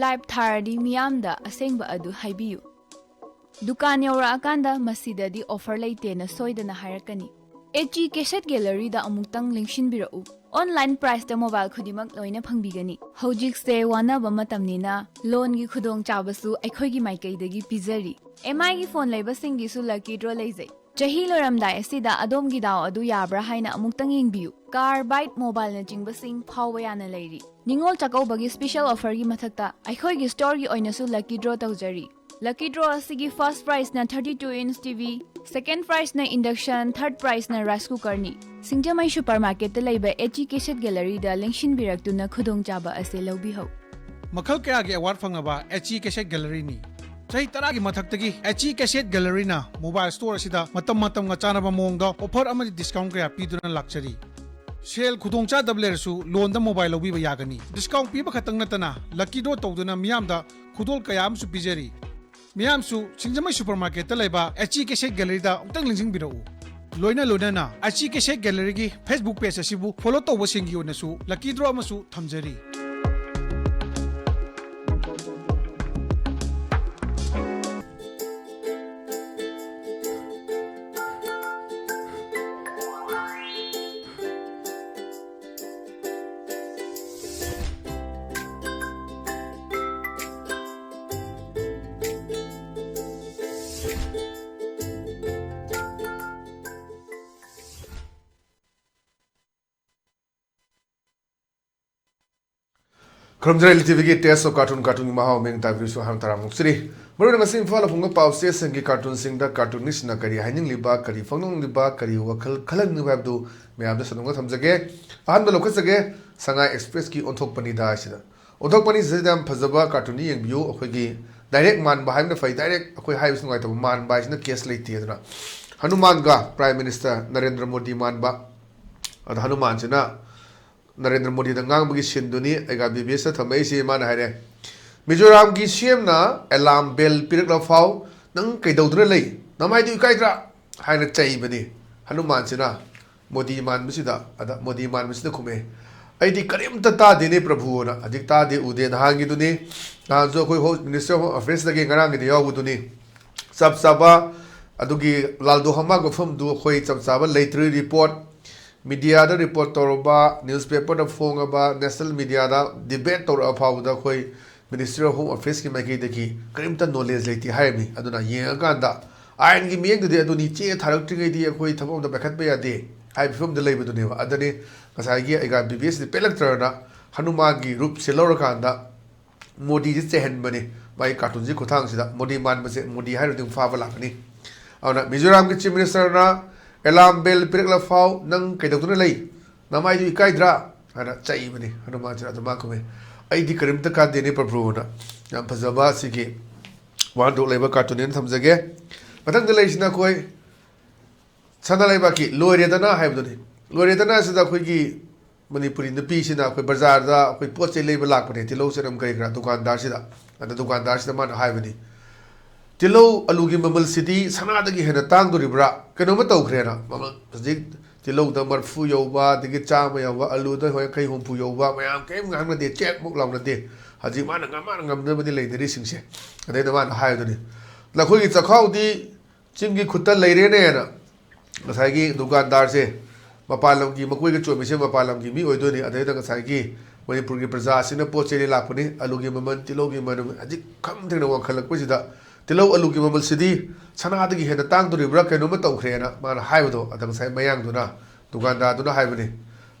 live tharadi miyamda asengba adu haibiyu dukan yawra akanda masidadi offer leitena soidana hairakani HG Cassette Gallery da amuktang lingshin birau online price da mobile khudimak loina phangbigani hojik se wana ba matamnina loan gi khudong chabasu aikhoi gi maikai dagi pizari MI gi phone leiba singi su lucky draw leizai chahi loramdai asida adom gi daw adu yabra haina amuktang yengbiu car bike mobile na jingba sing phawba yana leiri ningol chakau bagi special offer gi mathakta aikhoi gi store gi oina su lucky draw tawjari Lucky draw asigi first prize na 32-inch TV, second prize na induction, third prize na rice cooker ni. Singjamai supermarket ta laiba HG Cassette Gallery da lingshin biraktu na khudong chaba ase lawbi ho. Makhal kaya gi award fangaba HG Cassette Gallery ni. Chahi tara gi mathaktagi HG Cassette Gallery na mobile store asida matam nga chanaba mongda offer amadi discount kaya piduna lakchari. Sale khudong cha dablersu loan da mobile lawbi ba yagani. Discount piba khatang natana lucky draw tawduna miyamda khudol kaya am su pijari. Miyamsu Singjamai supermarket laiba HG Cassette Gallery da uktang lingjing birau loina na HG Cassette Gallery gi Facebook page asibu follow tawba singi onasu lucky draw amasu thamjari Kramjara ELITETV ki test of cartoon mahaw meng ta view ham taram sri maru na sim fala phunga paw se sangi cartoon sing da cartoonist na kari haining liba kari phongnong liba kari wakal khalang ni bab du me am da sanunga thamjage ahan ba lokha sage sangai express ki onthok pani da sida onthok pani zedam phajaba cartoon yeng view akhoi gi direct man ba haim na fai direct akhoi hai sungai ta man ba sina case leiti adna Hanuman ga prime minister Narendra Modi man ba ad Hanuman sina Narendra Modi da ngang bagi sinduni ega BBS ta thamai si man haire Mizoram gi CM na alarm bell pirak la fau nang kai daudra lei namai du kai dra haina chai bani Hanuman sina Modi man bisida ada Modi man bisida khume ai di karim ta dine prabhu na adik ta de ude na hangi duni na jo koi host minister of affairs da ge ngarang gi yaw duni sab saba adugi laldo hama go phum du khoi cham saba leitri report media da report toroba newspaper da phongaba national media da debate tor afau da khoi ministry of home affairs ki magi de ki karimta knowledge leiti haimi aduna yenga da ain gi miyeng de aduni che tharak tringai di khoi thabom da bakhat ba ya de hai phum da leibu ne ba adani kasai gi aiga BBS de pelaktra na Hanuman gi rup selor kan da Modi ji chehen bani bai cartoon ji khothang sida Modi man ba se Modi hai ru fa ba lakani awna Mizoram ki chief minister na alarm bell pirak la fau nang kai doctor lei namai du kai dra ana chai bani Hanuman jara dama kome ai di karim ta ka dene prabhu na yam phajaba sigi wan do leba cartoon en thamjage matang de leisina koi chana leba ki loire dana haibdoni loire dana sida khoi gi Manipuri nupi sina khoi bazar da khoi pot che leba lak pane tilo seram kai gra dukandar sida ada dukandar sida man haibani Tilo alugi mamal city sana dagi hena tang do ribra keno ma tau khrena mamal jik tilo da marfu yoba digi chama yoba alu da hoy kai hom pu yoba mayam kem ngang na de check muk law na de haji man ngam na bani leidari singse ade da man hayo ni la khoi gi chakhau di chimgi khutta leire ne na ngasai gi dukandar se mapalam gi makoi gi chomi se mapalam gi mi oi do ni ade da ngasai gi Manipur gi praja sina poche le lakpani alu gi maman tilo gi man haji kham thena wa khalak pu sida Tilo alu ki mamal sidi sana adagi hena tang duri bra keno ma tau khrena man haibo adang sai mayang duna dukanda duna haibani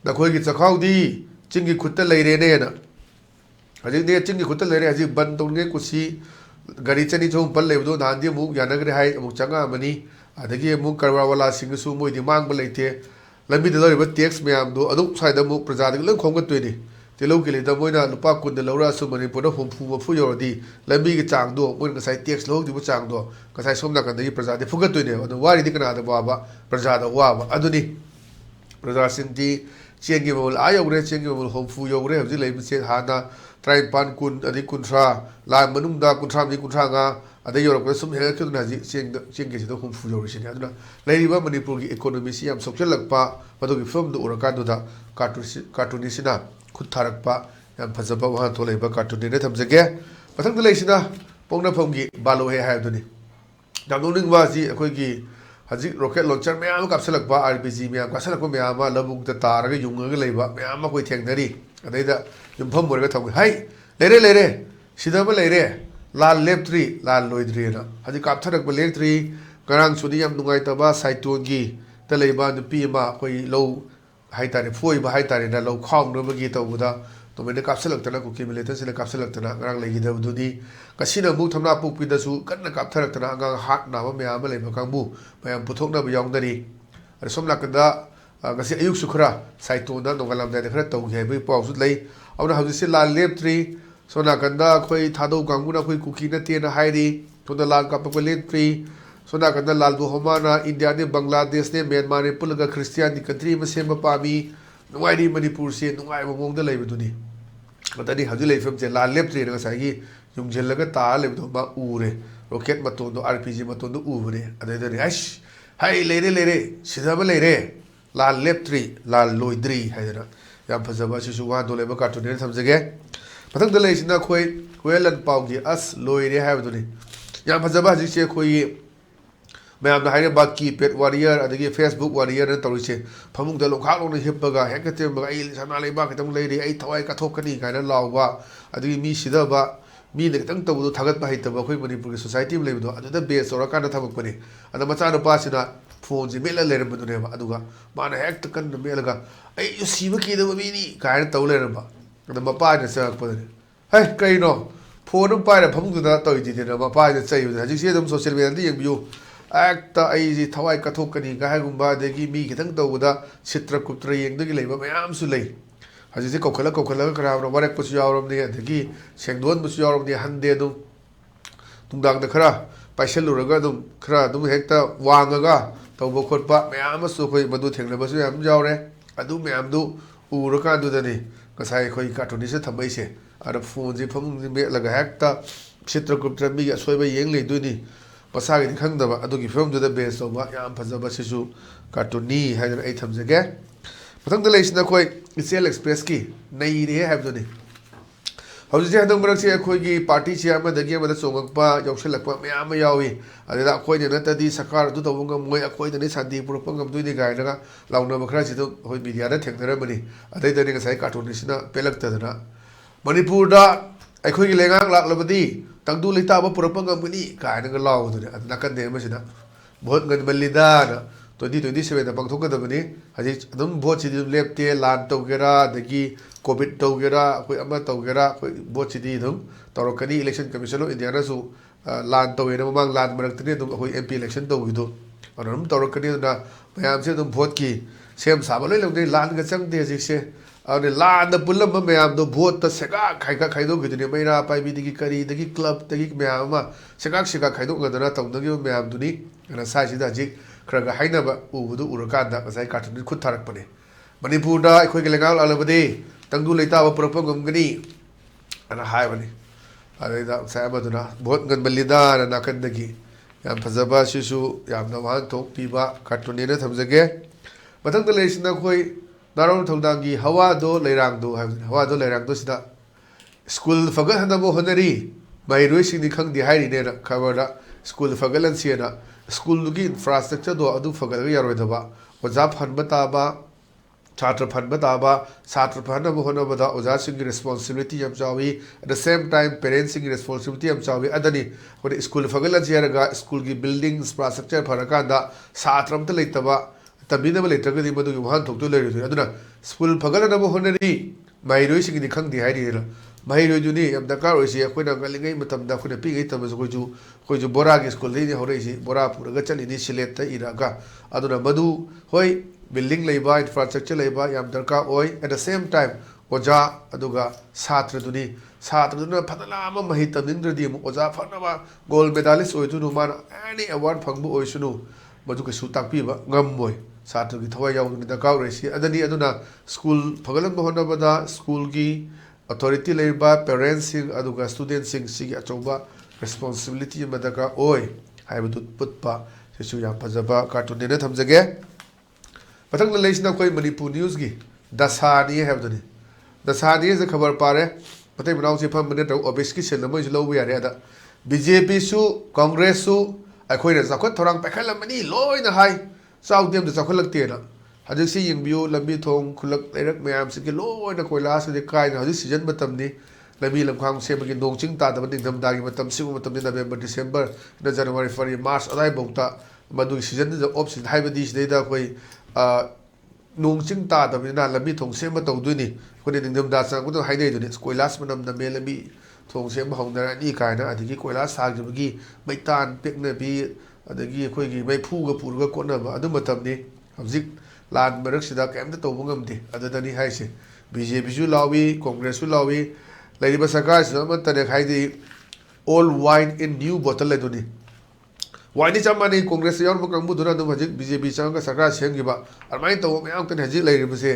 da khoi gi chakhau di chingi khutta leire ne na haji ne chingi khutta leire haji ban tong ne kusi gari chani chom pal lebdo nan di mu yanagre hai mu changa mani adagi mu karwa wala sing su moi di mang ba leite lambi de lori ba tax mayam do adu sai da mu praja de leng khom ga tui ni Tilo ki le da moina lupa kun de laura su Manipur da hom fu fu yor di lambi gi chang do mun ga sai tax log di bu chang do ka sai somna kan de praja de fugat ne adu wari di kana da ba praja da wa ba adu ni praja sin di chengi bol ayo re chengi bol hom fu yor re ji le bi se ha na trai pan kun adi kun tra la manung da kun tra mi kun tra nga ade yor ko sum he ke na ji cheng ge ji do hom fu yor sin adu na le ri ba Manipur gi economy si am social lak pa padu gi film do ura ka do da cartoon sina khut tharak pa ꯌꯥꯝ ꯐꯖꯕ ꯋꯥꯍꯟꯊꯣꯛ ꯂꯩꯕ ꯀꯥꯔꯇꯨꯟꯅꯦꯅ ꯊꯝꯖꯒꯦ ꯃꯊꯪꯗ ꯂꯩꯁꯤꯅ ꯄꯣꯛꯅꯐꯝꯒꯤ ꯕꯥꯂꯣꯍꯦ ꯍꯥꯏꯕꯗꯨꯅꯤ ꯌꯥꯝ ꯅꯣꯛꯅꯤꯡꯕ ꯑꯁꯤ ꯑꯩꯈꯣꯏꯒꯤ ꯍꯧꯖꯤꯛ ꯔꯣꯀꯦꯠ ꯂꯣꯟꯆꯔ ꯃꯌꯥꯝ ꯑꯃ ꯀꯥꯞꯁꯤꯜꯂꯛꯄ RPG ꯃꯌꯥꯝ ꯀꯥꯞꯁꯤꯜꯂꯛꯄ ꯃꯌꯥꯝ ꯑꯃ ꯂꯧꯕꯨꯛꯇ ꯇꯥꯔꯒ ꯌꯨꯡꯉꯒ ꯂꯩꯕ ꯃꯌꯥꯝ ꯑꯃ ꯑꯩꯈꯣꯏ ꯊꯦꯡꯅꯔꯤ ꯑꯗꯩꯗ ꯌꯨꯝꯐꯝ ꯑꯣꯏꯔꯒ ꯊꯝꯃꯤ ꯍꯩ ꯂꯩꯔꯦ ꯁꯤꯗ ꯑꯃ ꯂꯩꯔꯦ ꯂꯥꯜ ꯂꯦꯞꯇ꯭ꯔꯤ ꯂꯥꯜ ꯂꯣꯏꯗ꯭ꯔꯤꯅ ꯍꯧꯖꯤꯛ ꯀꯥꯞꯊꯔꯛꯄ ꯂꯦꯞꯇ꯭ꯔꯤ ꯉꯔꯥꯡꯁꯨꯗꯤ ꯌꯥꯝ ꯅꯨꯡꯉꯥꯏꯇꯕ ꯁꯥꯏꯇꯣꯟꯒꯤ ꯇ ꯂꯩꯕ ꯅꯨꯄꯤ ꯑꯃ ꯑꯩꯈꯣꯏ ꯂꯧ ꯍꯥꯏꯇꯥꯔꯦ ꯐꯣꯏꯕ ꯍꯥꯏꯇꯥꯔꯦꯅ ꯂꯧ ꯈꯥꯎꯅꯕꯒꯤ ꯇꯧꯕꯗ ꯇꯣꯃꯦꯟꯗ ꯀꯥꯞꯁꯤꯜꯂꯛꯇꯅ ꯀꯨꯀꯤ ꯃꯤꯂꯤꯇꯦꯟꯁꯤꯅ ꯀꯥꯞꯁꯤꯜꯂꯛꯇꯅ ꯉꯔꯥꯡ ꯂꯩꯈꯤꯗꯕꯗꯨꯅꯤ ꯉꯁꯤꯅ ꯑꯃꯨꯛ ꯊꯝꯅꯥꯄꯣꯛꯄꯤꯗꯁꯨ ꯀꯟꯅ ꯀꯥꯞꯊꯔꯛꯇꯅ ꯑꯉꯥꯡ ꯍꯥꯔꯠ ꯅꯥꯕ ꯃꯌꯥꯝ ꯑꯃ ꯂꯩꯕ ꯀꯥꯡꯕꯨ ꯃꯌꯥꯝ ꯄꯨꯊꯣꯛꯅꯕ ꯌꯥꯎꯅꯔꯤ ꯑꯗ ꯁꯣꯝ ꯅꯥꯀꯟꯗ ngasi ayuk sukra saitona nongalam da khara tau ge bai pau su lei awna hauji lal leptri sona kanda khoi thadau ganguna khoi kuki na te na hairi thonda lal ka pa leptri sona kanda lal du homana india ne bangladesh ne myanmar ne pulaga christian ni country ma sema pami nuai manipur se nuai mong da lei buduni matani hauji lei fam je lal leptri na sai gi yung jelaga ta le do ba ure rocket maton do rpg maton do ure adai da ash hai leire sidaba leire lal leptri lal loidri haidana yam phajaba sisu wa dole ba cartoon ne thamjage pathang da leisina khoi koelan paugi as loire haibduni yam phajaba ji che khoi mayam da haire ba ki pet warrior adagi facebook warrior ne tawise phamung da lokha lo ne heppaga hekate ba ai sana le ba katam leiri ai thawai ka thokani kaina lawba adagi mi sida ba mi ne tang tabu thagat ba haitaba khoi manipur society le do adu da base ora kana thabak pani ada macha no pa sina phone ji mela le ram ne ba aduga mana hek ta kan mela ga ai yu siba ki da mi ni kaina taw le ram ba ada ma pa ne sa pa ne hai kai no phone pa ra phamung da taw ji ne ma pa ne chai ha ji se dum social media di yeng biu akta ai ji thawai ka thokani ga ha gumba de gi mi kitang taw da chitra kutra yeng de gi leiba mayam su lei haji se kokhala kra ro warek pu yaw rom ne de gi sengdon bu yaw rom ne hande dum tungdang da khara paisal raga dum khara dum hekta wangaga tawba khotpa mayam su khoi madu thengna ba su yam jawre adu mayam du ura ka du da ni kasai khoi cartoon se thambai se ara phone ji pham ji me laga hekta chitra kutra mi ga soi ba yeng le du ni pasa gi khang da ba adu gi film du da base so ba yam phajaba sisu cartoon ni haidana ai thamjage pathang da leisna khoi EL express ki nei re habdu ni hauji je hadang barak se khoi gi party che ama da gi ama da chongakpa yauselakpa mayam yawi adida khoi ne na di sakar du tawunga moi khoi da ni sandi purpa ngam du ni gai na launa ba khra chi du hoi media da thengdara bani adai da ni ga sai cartoon ni sina pelak ta na manipur da ai khoi gi lengang lak labadi tangdu leita ba purpa ngam ni kai na ga law du ni adna kan de ma sina bahut ngan balida na 2027 da pangthok ka da bani haji adum bahut chi lepte lan to gera dagi covid to gera khoi ama to gera khoi bahut chi di dum torokani election commission of india na su lan to ena mang lan marak tne dum khoi mp election to gido anum torokani na mayam se dum vote ki sem sa ba loi lo de lan ga chang de ji se ane lan da pulam ma mayam do vote ta sega khai do gidu ne maira pai bi digi kari digi club digi mayam ma sega khai do ga da na tong da gi mayam du ni na sai ji da ji khra ga haina ba u du ur ka da sai cartoon khut tharak pane manipur da khoi ge lengal alabade tangdu leita ba propang gum gani ana hai bani are da sai ba duna bahut gan balida na kan dagi yam phajaba sisu yam na wan thok pi ba cartoon ne thamjage mathang da leisna khoi narong thongdang gi hawa do leirang do hawa do leirang do sida school fagal handa bo honari mai roi sing ni khang di hairi ne khabar da school fagalan siena school gi infrastructure do adu fagal ga yaroi da ba oja phan bata ba chatra phan bata ba chatra phan ba hona ba da oja sing responsibility yam chawi at the same time parents sing responsibility yam chawi adani ko school fagalan siera ga school gi building infrastructure phara da satram ta leita ba tabina ba leita ga di madu wahan thok tu le ri aduna school fagalan ba honari mai roi sing ni khang di hairi la mai roi ju ni yam da ka roi si khoi na ngalingai matam da khoi pi gai tam khoi ju bora gi school ni hore si bora pura ga chali ni silet ta ira ga aduna madu hoi building leiba infrastructure leiba yam darka oi at the same time oja aduga satra duna phatala ma mahi tamindra di mu oja phana ba gold medalist oi tu nu man any award phangbu oi sunu madu ka su tak pi ba ngam moi satra gi thawai yaw ni da ka roi si adani aduna school phagalam ba hona ba da school gi authority leiba parents sing aduga students sing si achoba responsibility madaka oi haibu putpa sisu ya phajaba cartoon ne thamjage pathang la leisna koi manipur news gi dasani habdani Dassani से खबर पारे पते बनाव से फम बने office की cell में लो यारे अदा बीजेपी सु कांग्रेस सु अखोइना जाखत थोरांग पैखलमनी लोइना हाई साउदेम द जाखलकते ना हजिक से यंबियो लंबी थोंग खुलक लेरक मैम से लोइना कोयला से कायना हजिक सीजन मतमनी लंबी लमखांग सेबगी नोंचिंग तादब निंगमदागी मतम सिगु मतम नवेंबर डिसेंबर न जनवरी फरवरी मार्च अदाय बोक्ता मदु सीजन द ऑफ सीजन हाइबदी सिदेदा कोई नोंचिंग तादबना लंबी थोंग सेम तौदुनी कोने निंगमदा सांगुदो हाइदे दुनी कोयलास मनम नमे लंबी थोंग सेम हौनरानी कायना अदिगी कोयलास सागजबगी मैतान पेकनबी अदगी अखोइगी मैफुगा पुरगा कोनबा अदु मतमनी हजिक लान मरकसिदा केमता तौबो ngamde adadani haise बीजेपी सु लावी कांग्रेस सु लावी लाइरिबा सरकार से खाई ओल्ड वाइन इन न्यू बोतल लेदुनी वाइन चमानी कांग्रेस यार कंबुदुना हजिक बीजेपी चंगा सरकार सेंगिबा अरमाइन तव मैम तने हजिक लाइरिबसे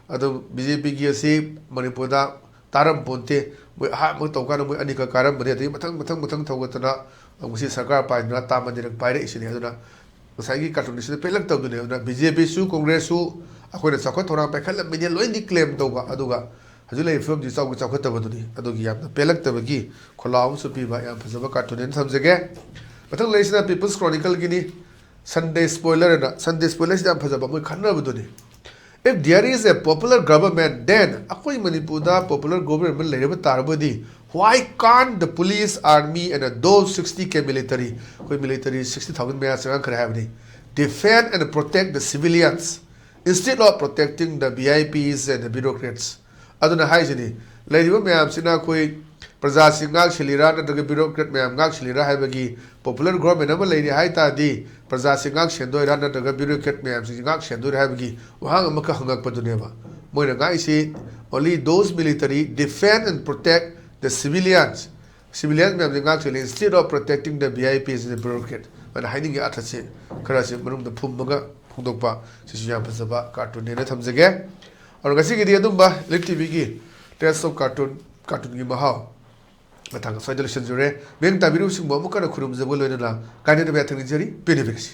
अदो बीजेपी की असी मणिपुर दा तारम पोंते मोय हा मो तौका मोय अनिक कारम बने अदि मथंग मथंग मथंग थौगतना मुसी सरकार पाइना तामदिरक पाइरे इसिने अदुना मसाइगी कार्टूनिस्ट पेलक तौदुने अदुना बीजेपी सु कांग्रेस सु अखोइना चखत थोरा पैखल मिने लोइनी क्लेम तौबा अदुगा हजू ले फिल्म जिसाउ चाखतबदुनी अदुगी याम पेलक्तबगी खोलाउ सुपीबा याम फजबा कार्टून थमजगे मथंग लेसिना पीपल्स क्रॉनिकल गिनी संडे स्पॉइलर याम फजबा मोय खन्नबदुनी if there is a popular government then akoi manipur da popular government lereba tarbodi why can't the police army and those 60k military koi military 60000 me asang khare habni defend and protect the civilians instead of protecting the VIPs and the bureaucrats aduna haijini leiriba myam sina koi प्रजा सिंगाक शिलिरा नदग bureaucrat ma'am गाक शिलिरा हैबगी popular government अमा लेरि हाय तादी प्रजा सिंगाक सेंदोइरा नदग bureaucrat ma'am सिंगाक सेंदोइरा हैबगी वहां अमक हंगक पदुनेबा मोइना गाइसी only those military defend and protect the civilians ma'am सिंगाक शिलि instead of protecting the VIPs and the bureaucrat मन हाइनिंग अथसे खरासे मनुंग द फुमगा फुंदोकपा सिसु याम फसबा कार्टून ने थमजगे और गसी गिदी अदुंबा लिट टीवी की टेस्ट ऑफ कार्टून की महाव मतंग सोइदलशन जुरे मेंग ताबिरु सिंबो मुकरा खुरुम जबो लोइनला काने दबे थंग जरी बेनिफिट्स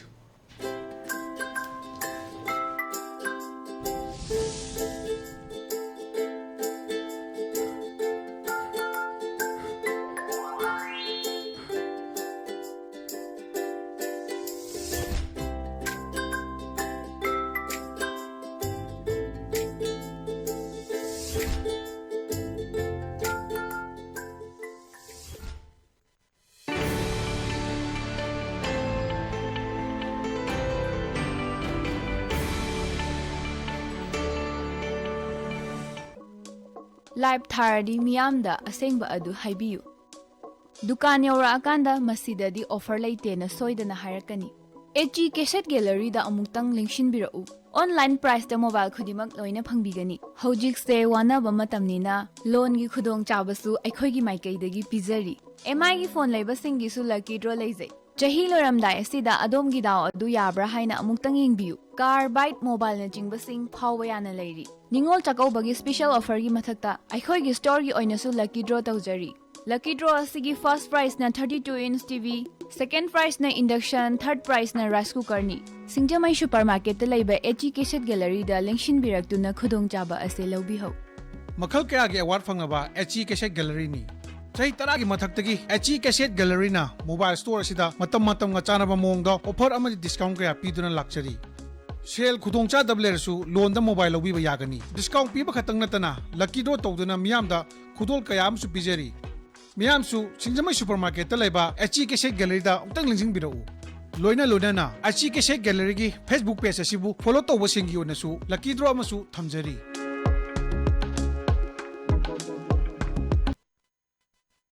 लाइव थारदी मियामदा असेंगबा अदु हाइबियु दुकान यौरा अकांदा मसीददी ऑफर लेतेना सोइदना हायरकनी एची कैसेट गैलरी दा अमुक्तंग लिंक्शन बिरउ ऑनलाइन प्राइस दा मोबाइल खुदिमक लोइना फंगबिगनी हौजिक से वानाबा मतमनिना लोन गी खुदोंग चाबसु अखोइगी माइकैदगी पिजरी एमआई गी फोन लेबसिंगी सु लकी ड्रॉ लेजे चही लोरमदाय असिदा अदोमगी दाव अदु याब्रा हाइना अमुक्तंग यिंगबियु कार बाइट मोबाइल न चिंगबसिंग फावबा याना लेरी निंगोल चाकौबगी स्पेशल ऑफर की मथक्ता अखोइगी स्टोर की ओइनसु लकी ड्रॉ तौजरी लकी ड्रॉ असिगी फर्स्ट प्राइस न 32 इंच टीवी सेकंड प्राइस न इंडक्शन थर्ड प्राइस न राइस कुकर नि सिंगजमई सुपरमार्केट लेबा एची कैसेट गैलरी दा लिंक्शन बिरक्तुना खुदोंग चाबा असे लौबी हो मखल कया के अवार्ड फंगबा एची कैसेट गैलरी नि चही तरा की मथक्तगी एची कैसेट गैलरी ना मोबाइल स्टोर असिदा मतम चानबा मोंगदा ऑफर अमदि डिस्काउंट कया पीदुना लाक्चरी सेल खुदोंचा दबलेरसु लोन द मोबाइल लौबीबा यागनी डिस्काउंट पीबा खतंग नतना लकी ड्रॉ तौदुना मियामदा खुदोल कयामसु पिजरी मियामसु सिंगजमई सुपरमार्केट लेबा एची कैसेट गैलरी दा उक्तंग लिंजिंग बिरउ लोइना एची कैसेट गैलरी की फेसबुक पेज असिबु फॉलो तौबसिंगी ओनसु लकी ड्रॉ अमसु थमजरी।